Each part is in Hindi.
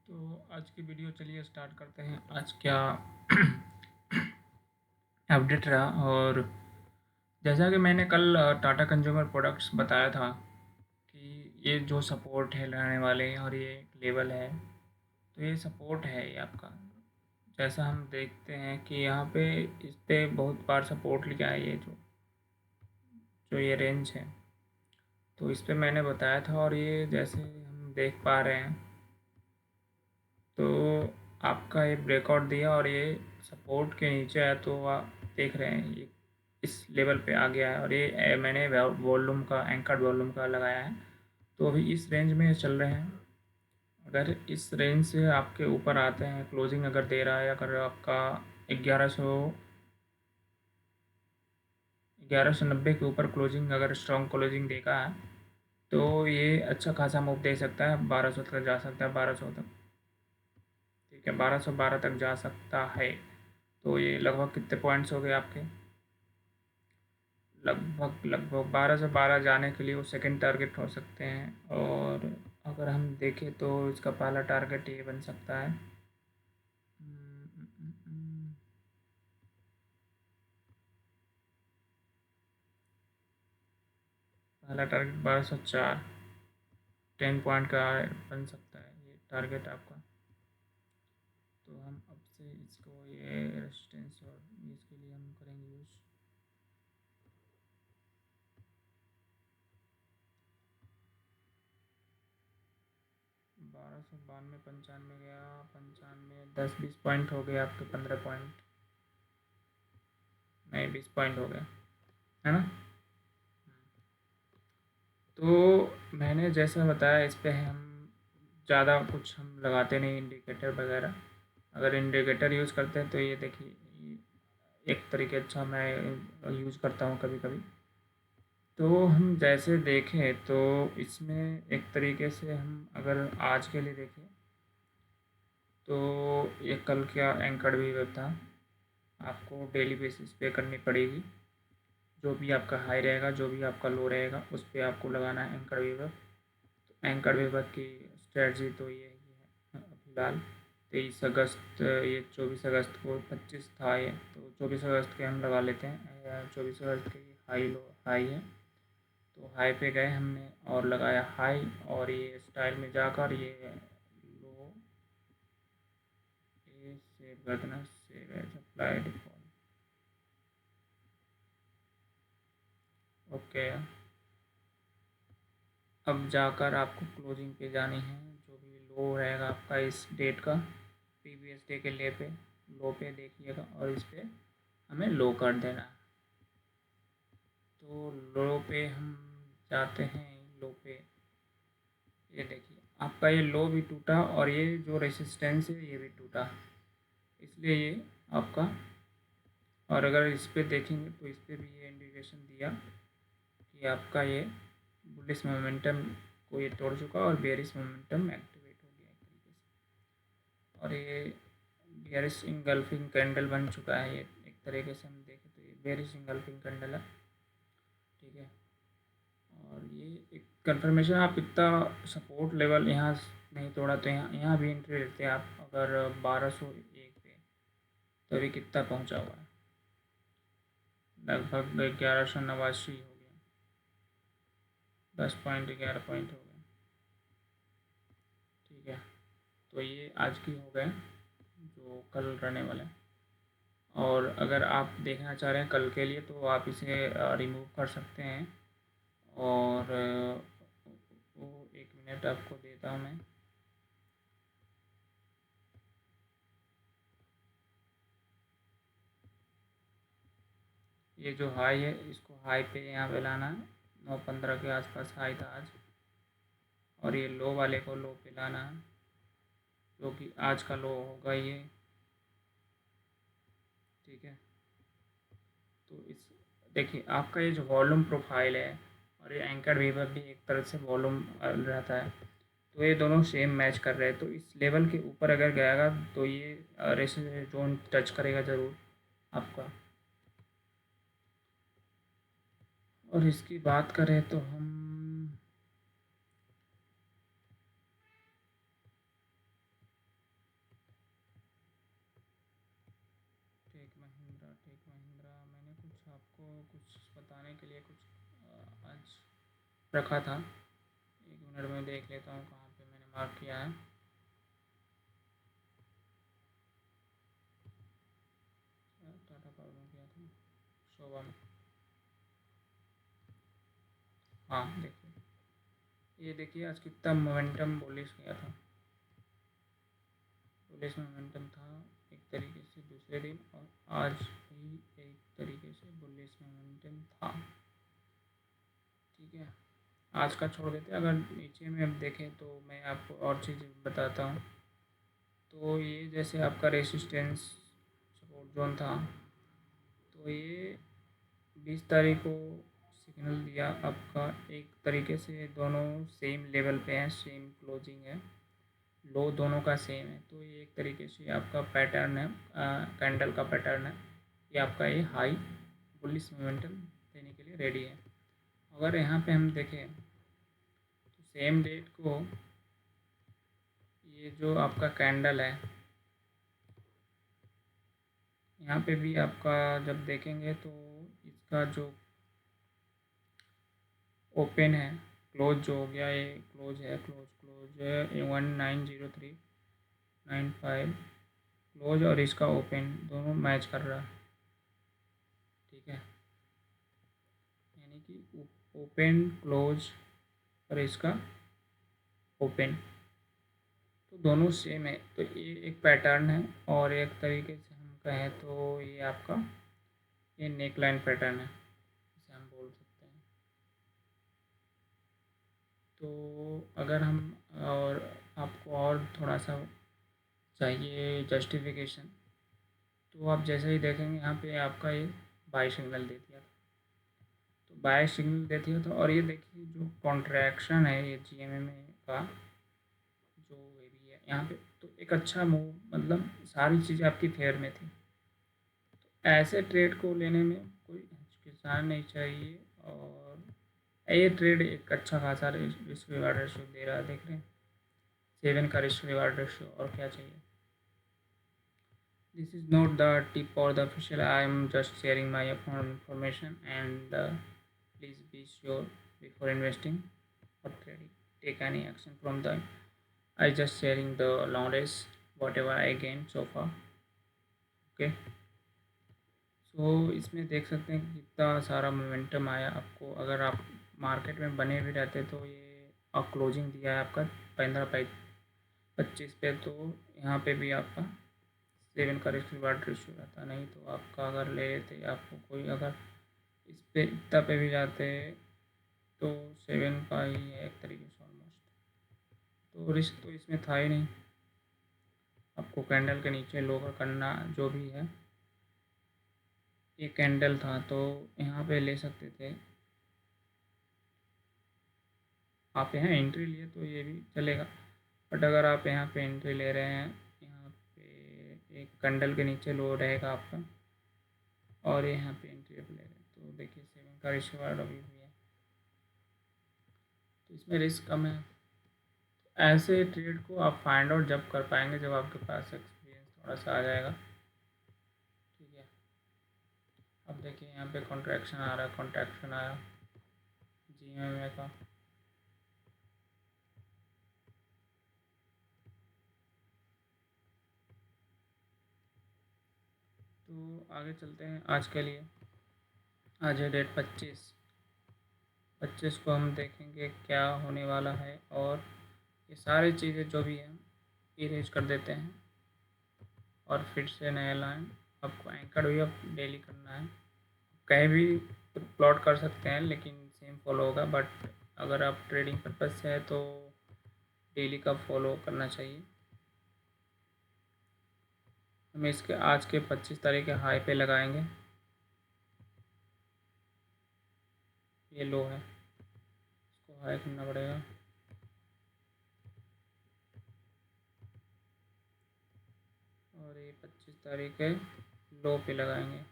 तो आज की वीडियो चलिए स्टार्ट करते हैं। आज क्या अपडेट रहा। और जैसा कि मैंने कल टाटा कंज्यूमर प्रोडक्ट्स बताया था कि ये जो सपोर्ट है लाने वाले और ये लेवल है, तो ये सपोर्ट है ये आपका। जैसा हम देखते हैं कि यहाँ पे इस पे बहुत बार सपोर्ट लिया है, ये जो जो ये रेंज है, तो इस पे मैंने बताया था। और ये जैसे हम देख पा रहे हैं, तो आपका ये ब्रेकआउट दिया और ये सपोर्ट के नीचे है, तो आप देख रहे हैं ये इस लेवल पे आ गया है। और ये मैंने वॉल्यूम का एंकर्ड वॉल्यूम का लगाया है, तो अभी इस रेंज में चल रहे हैं। अगर इस रेंज से आपके ऊपर आते हैं, क्लोजिंग अगर दे रहा है, अगर आपका 1190 के ऊपर क्लोजिंग, अगर स्ट्रॉन्ग क्लोजिंग देखा है, तो ये अच्छा खासा मूव दे सकता है। 1200 तक जा सकता है, 1200 तक। ठीक है, 1212 तक जा सकता है। तो ये लगभग कितने पॉइंट्स हो गए आपके? लगभग 12 से 12 जाने के लिए वो सेकंड टारगेट हो सकते हैं। और अगर हम देखें तो इसका पहला टारगेट ये बन सकता है। पहला टारगेट 1204, 10 पॉइंट का बन सकता है ये टारगेट आपका। तो हम अब से इसको ये रेजिस्टेंस और इसके लिए हम करेंगे यूज़। बारह सौ बानवे, 95 गया, 95, 10-20 पॉइंट हो गए आपके, 15 पॉइंट नहीं, 20 पॉइंट हो गए, है ना। तो मैंने जैसा बताया, इस पे हम ज़्यादा कुछ हम लगाते नहीं इंडिकेटर वगैरह। अगर इंडिकेटर यूज़ करते हैं तो ये देखिए, एक तरीके अच्छा मैं यूज़ करता हूँ कभी कभी। तो हम जैसे देखें तो इसमें एक तरीके से हम अगर आज के लिए देखें, तो ये कल क्या एंकर्ड वेव था, आपको डेली बेसिस पे करनी पड़ेगी। जो भी आपका हाई रहेगा, जो भी आपका लो रहेगा, उस पर आपको लगाना है एंकर वेवर। तो एंकर वेवर की स्ट्रेटजी तो ये ही है फिलहाल। 23 अगस्त, ये 24 अगस्त को 25 था ये, तो 24 अगस्त के हम लगा लेते हैं। 24 अगस्त के हाई लो हाई है, तो हाई पे गए हमने और लगाया हाई, और ये स्टाइल में जाकर ये लो, ये सेव कर देना, save as apply default. Okay, अब जाकर आपको क्लोजिंग पे जानी है। जो भी लो रहेगा आपका इस डेट का, प्रीवियस डे के ले पे लो पे देखिएगा, और इस पे हमें लो कर देना है। तो लो पे हम जाते हैं, लो पे ये देखिए आपका ये लो भी टूटा, और ये जो रेसिस्टेंस है ये भी टूटा, इसलिए ये आपका। और अगर इस पे देखेंगे तो इस पे भी ये इंडिकेशन दिया कि आपका ये बुलिश मोमेंटम को ये तोड़ चुका, और बेरिश मोमेंटम एक्टिवेट हो गया एक तरीके से। और ये बेरिश इंगल्फिंग कैंडल बन चुका है। ये एक तरीके से हम देखें तो ये बेरिश इंगल्फिंग कैंडल है, ठीक है। और ये एक कंफर्मेशन, आप इतना सपोर्ट लेवल यहाँ नहीं तोड़ा तो यहाँ यहाँ भी एंट्री लेते हैं आप। अगर 1201 पे, तो अभी कितना पहुँचा हुआ है, लगभग 1189 हो गया, 10 पॉइंट, 11 पॉइंट हो गए, ठीक है। तो ये आज की हो गए जो कल रहने वाले हैं। और अगर आप देखना चाह रहे हैं कल के लिए, तो आप इसे रिमूव कर सकते हैं। और वो 1 मिनट आपको देता हूँ मैं। ये जो हाई है, इसको हाई पे यहाँ पे लाना है। 9:15 के आसपास हाई था आज, और ये लो वाले को लो पे लाना है, जो कि आज का लो होगा ये, ठीक है। तो इस देखिए आपका ये जो वॉल्यूम प्रोफाइल है, और ये एंकर वीवर भी एक तरह से वॉल्यूम रहता है, तो ये दोनों सेम मैच कर रहे हैं। तो इस लेवल के ऊपर अगर गएगा तो ये रेसिस्टेंस जोन टच करेगा ज़रूर आपका। और इसकी बात करें तो हम टेक महिंद्रा मैंने कुछ आपको कुछ बताने के लिए कुछ आज रखा था। 1 मिनट में देख लेता हूँ कहाँ पे मैंने मार्क किया है। टाटा पावर में किया था, शोभा में। हाँ देखिए, ये देखिए आज कितना मोमेंटम बुलिश गया था। बुलिश मोमेंटम था एक तरीके से दूसरे दिन, और आज भी एक तरीके से बुलिश मोमेंटम था। ठीक है, आज का छोड़ देते हैं। अगर नीचे में अब देखें तो मैं आपको और चीज़ बताता हूँ। तो ये जैसे आपका रेसिस्टेंस सपोर्ट जोन था, तो ये 20 तारीख को सिग्नल दिया आपका। एक तरीके से दोनों सेम लेवल पे हैं, सेम क्लोजिंग है, लो दोनों का सेम है। तो ये एक तरीके से आपका पैटर्न है, कैंडल का पैटर्न है। ये आपका ये हाई बुलिश मोमेंटम देने के लिए रेडी है। अगर यहाँ पे हम देखें तो सेम डेट को ये जो आपका कैंडल है, यहाँ पे भी आपका जब देखेंगे तो इसका जो ओपन है, क्लोज जो हो गया, ये क्लोज है, क्लोज है 190395 क्लोज, और इसका ओपन दोनों मैच कर रहा है। ठीक है, यानी कि ओपन क्लोज और इसका ओपन तो दोनों सेम है। तो ये एक पैटर्न है, और एक तरीके से हम कहें तो ये आपका ये नेक लाइन पैटर्न है, इसे हम बोल सकते हैं। तो अगर हम और आपको और थोड़ा सा चाहिए जस्टिफिकेशन, तो आप जैसे ही देखेंगे यहाँ पे आपका ये बाई सिग्नल दे दिया था। तो बाई सिग्नल दे दिया था, और ये देखिए जो कॉन्ट्रैक्शन है ये जीएमए का जो ये भी है यहाँ पे, तो एक अच्छा मूव, मतलब सारी चीज़ें आपकी फेयर में थी। तो ऐसे ट्रेड को लेने में कोई हिचकिचाना नहीं चाहिए, और ये ट्रेड एक अच्छा खासा रिस्क रिवार्ड रेशियो दे रहा है। देख रहे हैं 7 का रिस्क रिवार्ड रेशियो, और क्या चाहिए। This is not the tip or the official. I am just sharing my information, and please be sure before investing or trading. Take any action from the. I just sharing the knowledge whatever I gained so far. Okay. सो इसमें देख सकते हैं कि कितना सारा मोमेंटम आया आपको। अगर आप मार्केट में बने भी रहते तो ये आप क्लोजिंग दिया है आपका 15-25 पे, तो यहाँ पे भी आपका 7 का रिस्क रिवार्ड रेशियो रहता। नहीं तो आपका अगर ले लेते आपको कोई, अगर इस पे इतना पे भी जाते तो 7 का ही है एक तरीके से ऑलमोस्ट। तो रिस्क तो इसमें था ही नहीं। आपको कैंडल के नीचे लोअर करना जो भी है, ये कैंडल था तो यहाँ पे ले सकते थे आप। यहाँ एंट्री लिए तो ये भी चलेगा, बट अगर आप यहाँ पे एंट्री ले रहे हैं, यहाँ पे एक कैंडल के नीचे लो रहेगा आपका, और यहाँ पे एंट्री ले रहे हैं, तो देखिए 7 का रिस्क रिवार्ड अभी भी है, तो इसमें रिस्क कम है। ऐसे ट्रेड को आप फाइंड आउट जब कर पाएंगे जब आपके पास एक्सपीरियंस थोड़ा सा आ जाएगा। ठीक है, अब देखिए यहाँ पे कॉन्ट्रैक्शन आ रहा है, कॉन्ट्रैक्शन आया जीएमए का। तो आगे चलते हैं आज के लिए। आज है डेट 25 को हम देखेंगे क्या होने वाला है, और ये सारी चीज़ें जो भी हैं इरेज कर देते हैं, और फिर से नया लाइन आपको एंकर भी अब डेली करना है। कहीं भी प्लॉट कर सकते हैं लेकिन सेम फॉलो होगा, बट अगर आप ट्रेडिंग पर्पज से है तो डेली का फॉलो करना चाहिए। हम इसके आज के 25 तारीख के हाई पे लगाएंगे, ये लो है, इसको हाई करना पड़ेगा। और ये 25 तारीख के लो पे लगाएंगे।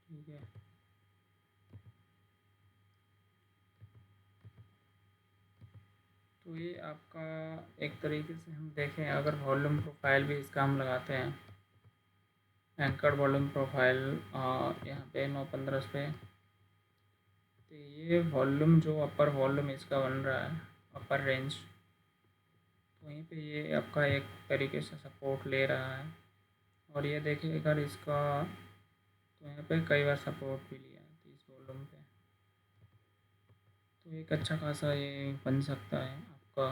ठीक है, तो ये आपका एक तरीके से हम देखें, अगर वॉल्यूम प्रोफाइल भी इसका हम लगाते हैं, एंकर वॉल्यूम प्रोफाइल यहाँ पे 915 पे, तो ये वॉल्यूम जो अपर वॉल्यूम इसका बन रहा है, अपर रेंज, तो वहीं पे ये आपका एक तरीके से सपोर्ट ले रहा है। और ये देखिए अगर इसका, तो यहाँ पे कई बार सपोर्ट भी लिया है 30 वॉल्यूम पे, तो एक अच्छा खासा ये बन सकता है आपका।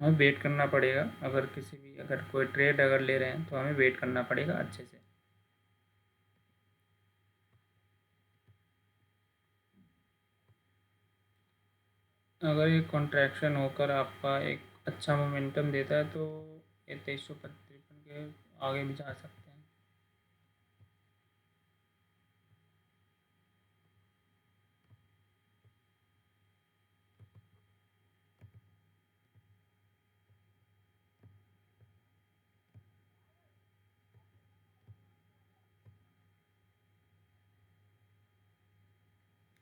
हमें वेट करना पड़ेगा, अगर किसी भी, अगर कोई ट्रेड अगर ले रहे हैं तो हमें वेट करना पड़ेगा अच्छे से। अगर ये कॉन्ट्रैक्शन होकर आपका एक अच्छा मोमेंटम देता है तो ये 2353 के आगे भी जा सकते हैं।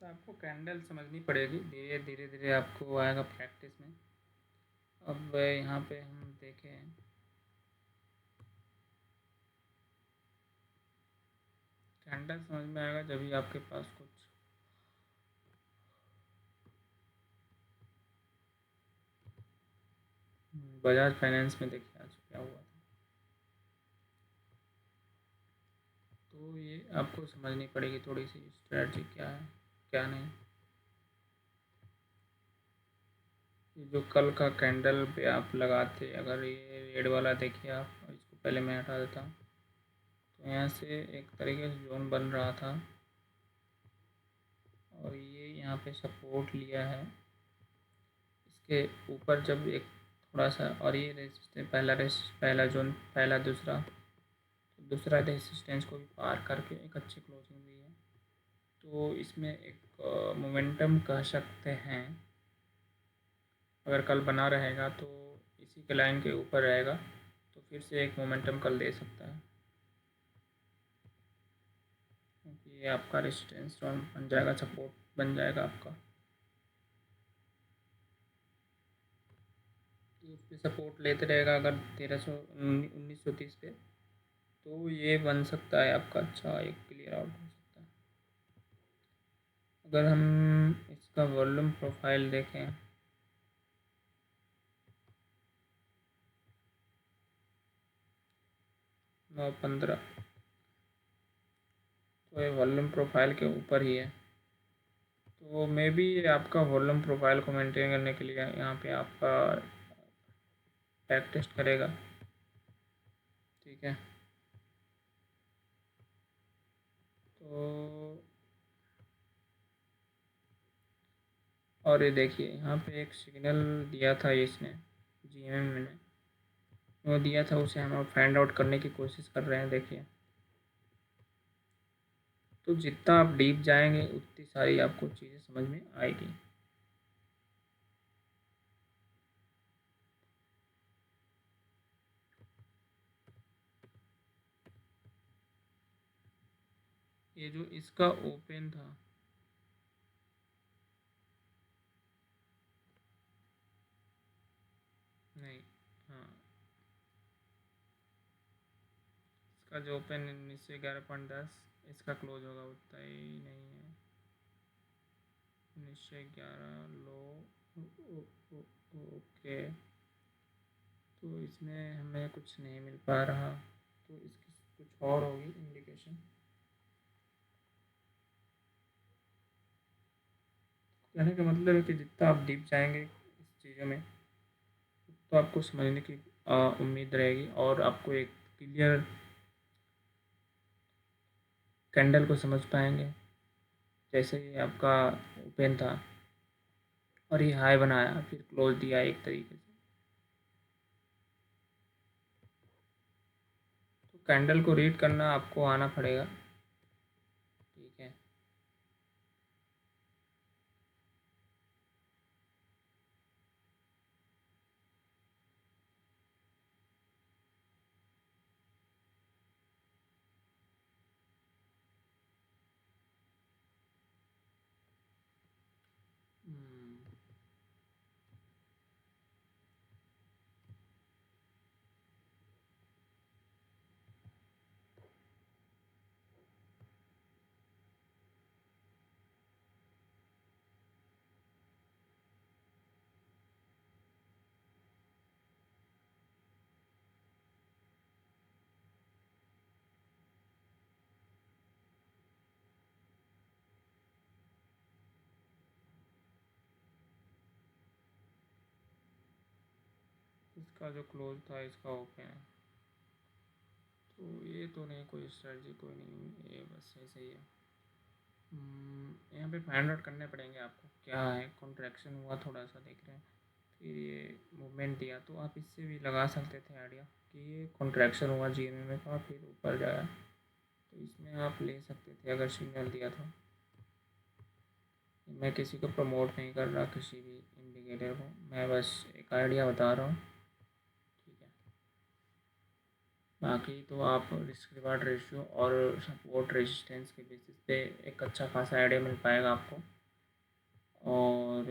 तो आपको कैंडल समझनी पड़ेगी, धीरे धीरे धीरे आपको आएगा प्रैक्टिस में। अब यहाँ पे हम देखें, कैंडल समझ में आएगा जब भी आपके पास कुछ बजाज फाइनेंस में देखिए आज क्या हुआ था। तो ये आपको समझनी पड़ेगी थोड़ी सी स्ट्रेटजी क्या है क्या नहीं। ये जो कल का कैंडल पे आप लगाते, अगर ये रेड वाला देखिए आप, इसको पहले मैं हटा देता हूँ, तो यहाँ से एक तरीके से जोन बन रहा था और ये यहाँ पे सपोर्ट लिया है। इसके ऊपर जब एक थोड़ा सा, और ये रेजिस्टेंस, पहला जोन, पहला दूसरा, तो दूसरा रेजिस्टेंस को भी पार करके एक अच्छी क्लोजिंग दी है। तो इसमें एक मोमेंटम कह सकते हैं, अगर कल बना रहेगा तो इसी के लाइन के ऊपर रहेगा तो फिर से एक मोमेंटम कल दे सकता है, क्योंकि ये आपका रेजिस्टेंस जोन बन जाएगा, सपोर्ट बन जाएगा आपका। तो उस पर सपोर्ट लेते रहेगा अगर 1930 पे, तो ये बन सकता है आपका अच्छा एक क्लियर आउट हो सकता है। अगर हम इसका वॉल्यूम प्रोफाइल देखें, 915, तो ये वॉल्यूम प्रोफाइल के ऊपर ही है। तो मे बी आपका वॉल्यूम प्रोफाइल को मेंटेन करने के लिए यहाँ पे आपका बैक टेस्ट करेगा, ठीक है। तो और ये देखिए यहाँ पे एक सिग्नल दिया था इसने, जीएमएम ने वो दिया था, उसे हम फाइंड आउट करने की कोशिश कर रहे हैं। देखिए, तो जितना आप डीप जाएंगे उतनी सारी आपको चीज़ें समझ में आएगी। ये जो इसका ओपन था, नहीं, हाँ, इसका जो ओपन 1911.10, इसका क्लोज होगा उतना ही नहीं है, 1911 लो। ओके, तो इसमें हमें कुछ नहीं मिल पा रहा, तो इसकी कुछ और होगी इंडिकेशन। कहने का मतलब है कि जितना आप डीप जाएंगे इस चीज़ों में, तो आपको समझने की उम्मीद रहेगी और आपको एक क्लियर कैंडल को समझ पाएंगे। जैसे ये आपका ओपन था और ये हाई बनाया, फिर क्लोज दिया एक तरीके से, तो कैंडल को रीड करना आपको आना पड़ेगा, ठीक है। इसका जो क्लोज था इसका ओपन है। तो ये तो नहीं कोई स्ट्रेटजी, कोई नहीं, ये बस ऐसे ही है। यहाँ पे फाइंड आउट करने पड़ेंगे आपको क्या है। कॉन्ट्रैक्शन हुआ थोड़ा सा देख रहे हैं, फिर ये मूवमेंट दिया, तो आप इससे भी लगा सकते थे आइडिया कि ये कॉन्ट्रैक्शन हुआ GNM का, फिर ऊपर जाया, तो इसमें आप ले सकते थे अगर सिग्नल दिया था। मैं किसी को प्रमोट नहीं कर रहा किसी भी इंडिकेटर को, मैं बस एक आइडिया बता रहा हूँ, ठीक है। बाकी तो आप रिस्क रिवार्ड रेशियो और सपोर्ट रेजिस्टेंस के बेसिस पे एक अच्छा खासा आइडिया मिल पाएगा आपको। और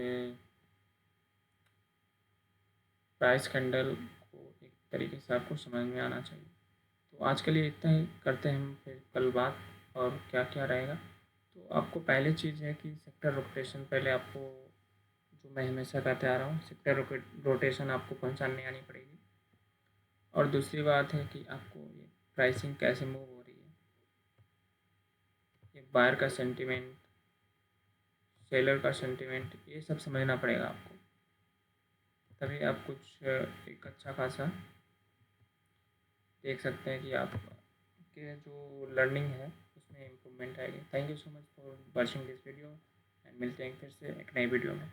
प्राइस कैंडल को एक तरीके से आपको समझ में आना चाहिए। तो आज के लिए इतना ही, करते हैं हम फिर कल बात और क्या क्या रहेगा। तो आपको पहली चीज़ है कि सेक्टर रोटेशन, पहले आपको, जो मैं हमेशा कहते आ रहा हूँ, सेक्टर रोटेशन आपको पहचानने आनी पड़ेगी। और दूसरी बात है कि आपको ये प्राइसिंग कैसे मूव हो रही है, ये बायर का सेंटिमेंट, सेलर का सेंटिमेंट, ये सब समझना पड़ेगा आपको, तभी आप कुछ एक अच्छा खासा देख सकते हैं कि आप के जो लर्निंग है उसमें इम्प्रूवमेंट आएगी। Thank you so much for watching this video, and मिलते हैं फिर से एक नई वीडियो में।